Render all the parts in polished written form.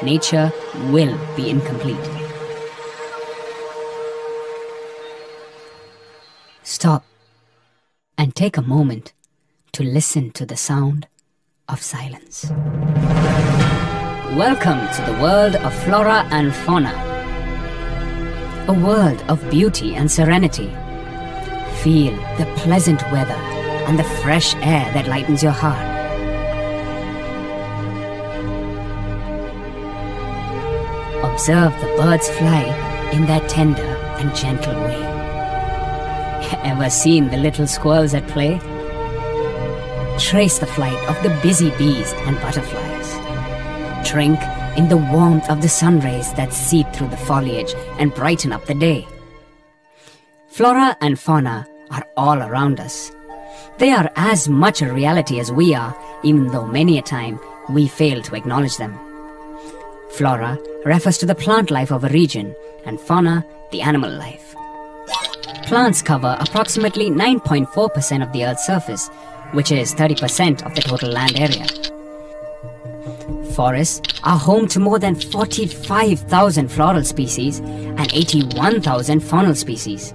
nature will be incomplete. Stop and take a moment to listen to the sound of silence. Welcome to the world of flora and fauna. A world of beauty and serenity. Feel the pleasant weather and the fresh air that lightens your heart. Observe the birds fly in their tender and gentle way. Ever seen the little squirrels at play? Trace the flight of the busy bees and butterflies. Drink in the warmth of the sun rays that seep through the foliage and brighten up the day. Flora and fauna are all around us. They are as much a reality as we are, even though many a time we fail to acknowledge them. Flora refers to the plant life of a region, and fauna, the animal life. Plants cover approximately 9.4% of the Earth's surface, which is 30% of the total land area. Forests are home to more than 45,000 floral species and 81,000 faunal species.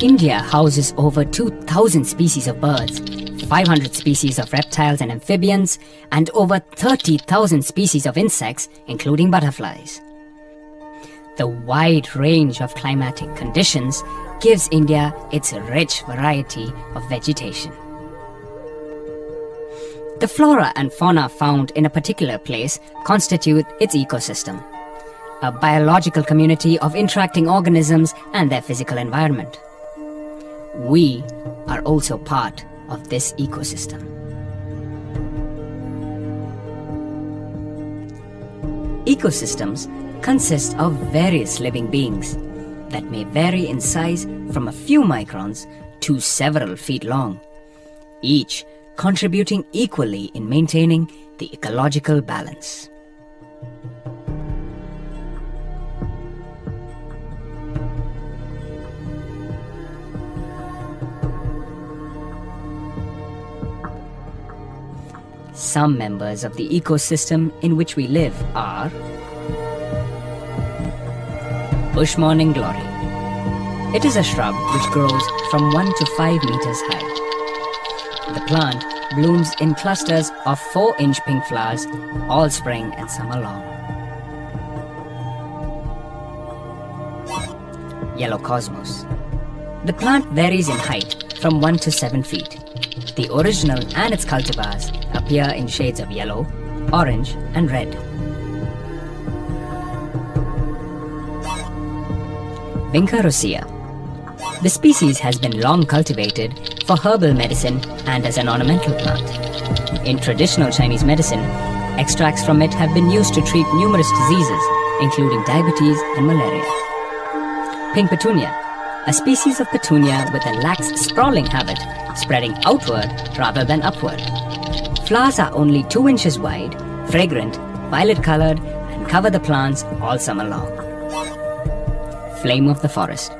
India houses over 2,000 species of birds, 500 species of reptiles and amphibians, and over 30,000 species of insects, including butterflies. The wide range of climatic conditions gives India its rich variety of vegetation. The flora and fauna found in a particular place constitute its ecosystem, a biological community of interacting organisms and their physical environment. We are also part of this ecosystem. Ecosystems consist of various living beings that may vary in size from a few microns to several feet long, each contributing equally in maintaining the ecological balance. Some members of the ecosystem in which we live are bush morning glory. It is a shrub which grows from 1 to 5 meters high. The plant blooms in clusters of 4-inch pink flowers all spring and summer long. Yellow cosmos. The plant varies in height from 1 to 7 feet. The original and its cultivars appear in shades of yellow, orange, and red. Vinca rosea. The species has been long cultivated for herbal medicine and as an ornamental plant. In traditional Chinese medicine, extracts from it have been used to treat numerous diseases, including diabetes and malaria. Pink petunia. A species of petunia with a lax sprawling habit, spreading outward rather than upward. Flowers are only 2 inches wide, fragrant, violet-colored, and cover the plants all summer long. Flame of the forest.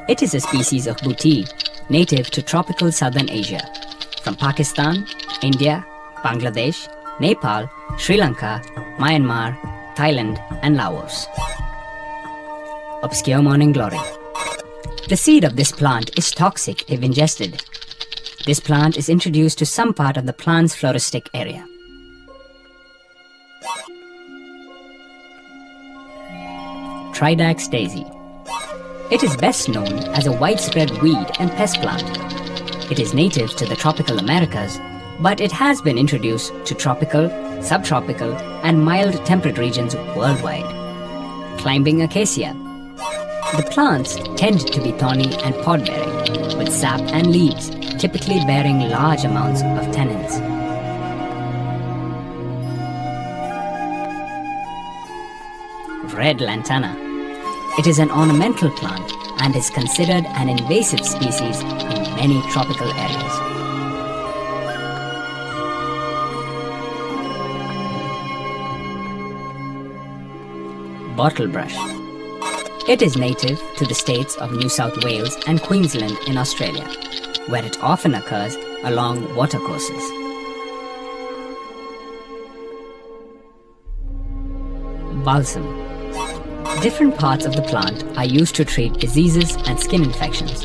It is a species of booty, native to tropical southern Asia, from Pakistan, India, Bangladesh, Nepal, Sri Lanka, Myanmar, Thailand, and Laos. Obscure morning glory. The seed of this plant is toxic if ingested. This plant is introduced to some part of the plant's floristic area. Tridax daisy. It is best known as a widespread weed and pest plant. It is native to the tropical Americas, but it has been introduced to tropical, subtropical, and mild temperate regions worldwide. Climbing acacia. The plants tend to be thorny and pod-bearing, with sap and leaves typically bearing large amounts of tannins. Red lantana. It is an ornamental plant and is considered an invasive species in many tropical areas. Bottlebrush. It is native to the states of New South Wales and Queensland in Australia, where it often occurs along watercourses. balsam. Different parts of the plant are used to treat diseases and skin infections.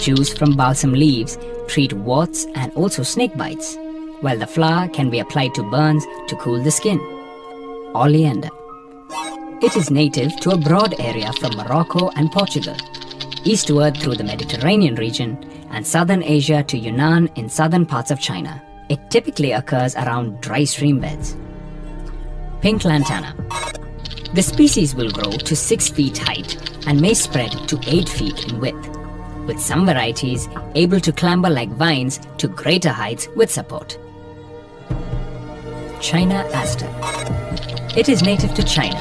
Juice from balsam leaves treat warts and also snake bites, while the flower can be applied to burns to cool the skin. Oleander. It is native to a broad area from Morocco and Portugal, eastward through the Mediterranean region and southern Asia to Yunnan in southern parts of China. It typically occurs around dry stream beds. Pink lantana. The species will grow to 6 feet height and may spread to 8 feet in width, with some varieties able to clamber like vines to greater heights with support. China aster. It is native to China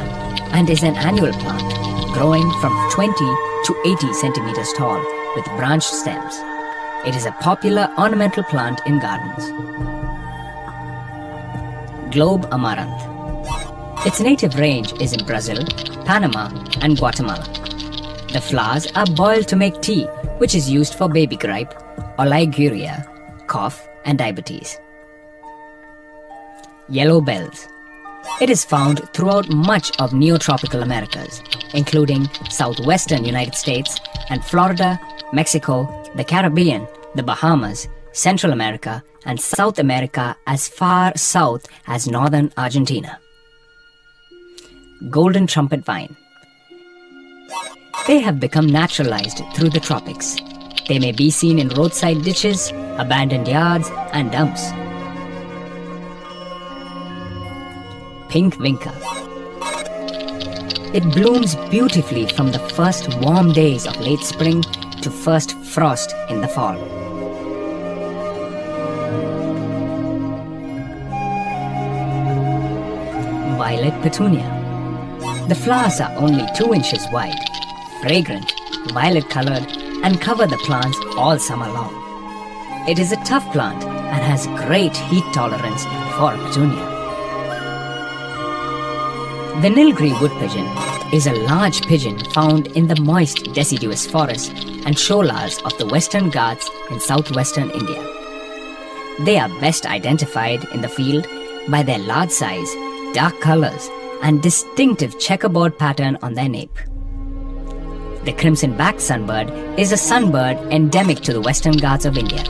and is an annual plant growing from 20 to 80 centimeters tall with branched stems. It is a popular ornamental plant in gardens. Globe amaranth. Its native range is in Brazil, Panama and Guatemala. The flowers are boiled to make tea, which is used for baby gripe, oliguria, cough and diabetes. Yellow bells. It is found throughout much of neotropical Americas, including southwestern United States and Florida, Mexico, the Caribbean, the Bahamas, Central America and South America as far south as northern Argentina. Golden trumpet vine. They have become naturalized through the tropics. They may be seen in roadside ditches, abandoned yards and dumps. Pink vinca. It blooms beautifully from the first warm days of late spring to first frost in the fall. Violet petunia. The flowers are only 2 inches wide, fragrant, violet-colored, and cover the plants all summer long. It is a tough plant and has great heat tolerance for a petunia. The Nilgiri wood pigeon is a large pigeon found in the moist deciduous forests and sholas of the Western Ghats in southwestern India. They are best identified in the field by their large size, dark colors, and distinctive checkerboard pattern on their nape. The crimson-backed sunbird is a sunbird endemic to the Western Ghats of India.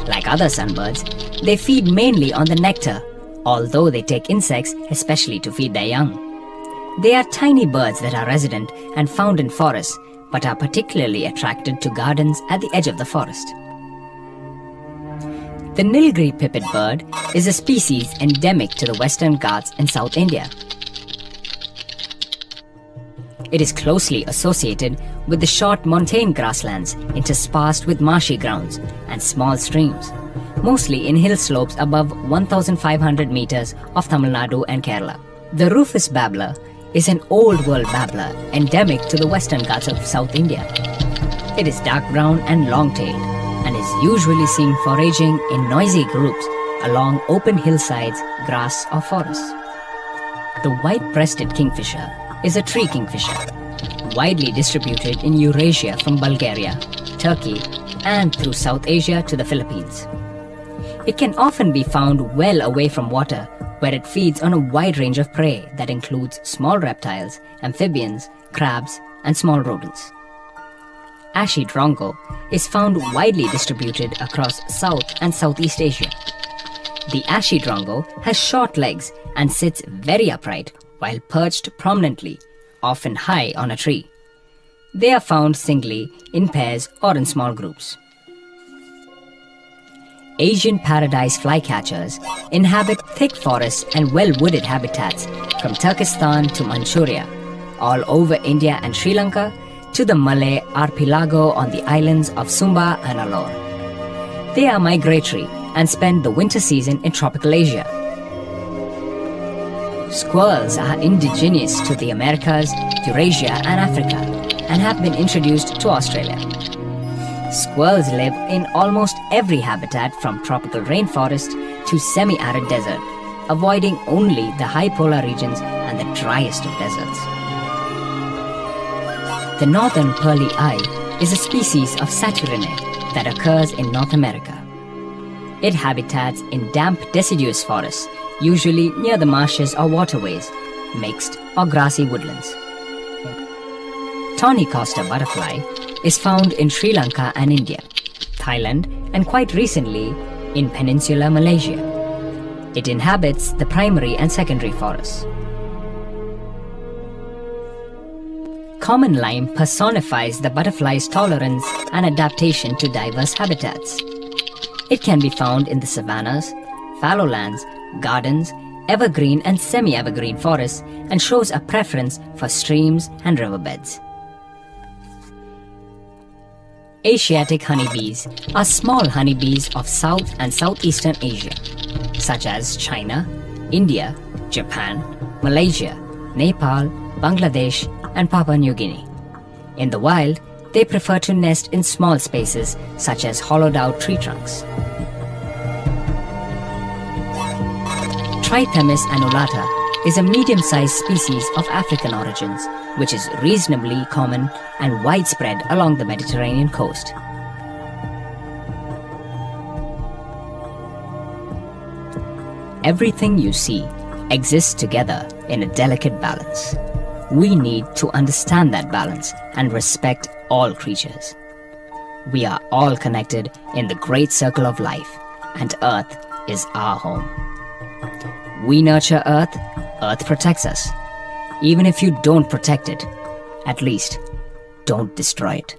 Like other sunbirds, they feed mainly on the nectar, although they take insects especially to feed their young. They are tiny birds that are resident and found in forests, but are particularly attracted to gardens at the edge of the forest. The Nilgiri pipit bird is a species endemic to the Western Ghats in South India. It is closely associated with the short montane grasslands interspersed with marshy grounds and small streams, mostly in hill slopes above 1,500 meters of Tamil Nadu and Kerala. The rufous babbler is an old world babbler endemic to the Western Ghats of South India. It is dark brown and long-tailed and is usually seen foraging in noisy groups along open hillsides, grass or forests. The white-breasted kingfisher is a tree kingfisher, widely distributed in Eurasia from Bulgaria, Turkey, and through South Asia to the Philippines. It can often be found well away from water, where it feeds on a wide range of prey that includes small reptiles, amphibians, crabs, and small rodents. Ashy drongo is found widely distributed across South and Southeast Asia. The ashy drongo has short legs and sits very upright while perched prominently, often high on a tree. They are found singly, in pairs or in small groups. Asian paradise flycatchers inhabit thick forests and well-wooded habitats from Turkestan to Manchuria, all over India and Sri Lanka, to the Malay archipelago on the islands of Sumba and Alor. They are migratory and spend the winter season in tropical Asia. Squirrels are indigenous to the Americas, Eurasia and Africa and have been introduced to Australia. Squirrels live in almost every habitat from tropical rainforest to semi-arid desert, avoiding only the high polar regions and the driest of deserts. The northern pearly eye is a species of Saturinae that occurs in North America. It habitats in damp deciduous forests, usually near the marshes or waterways, mixed or grassy woodlands. Tawny Costa butterfly is found in Sri Lanka and India, Thailand, and quite recently in peninsular Malaysia. It inhabits the primary and secondary forests. Common lime personifies the butterfly's tolerance and adaptation to diverse habitats. It can be found in the savannas, fallow lands, gardens, evergreen and semi-evergreen forests, and shows a preference for streams and riverbeds. Asiatic honeybees are small honeybees of South and Southeastern Asia, such as China, India, Japan, Malaysia, Nepal, Bangladesh, and Papua New Guinea. In the wild, they prefer to nest in small spaces such as hollowed-out tree trunks. Trithemis annulata is a medium-sized species of African origins, which is reasonably common and widespread along the Mediterranean coast. Everything you see exists together in a delicate balance. We need to understand that balance and respect all creatures. We are all connected in the great circle of life, and Earth is our home. We nurture Earth, Earth protects us. Even if you don't protect it, at least don't destroy it.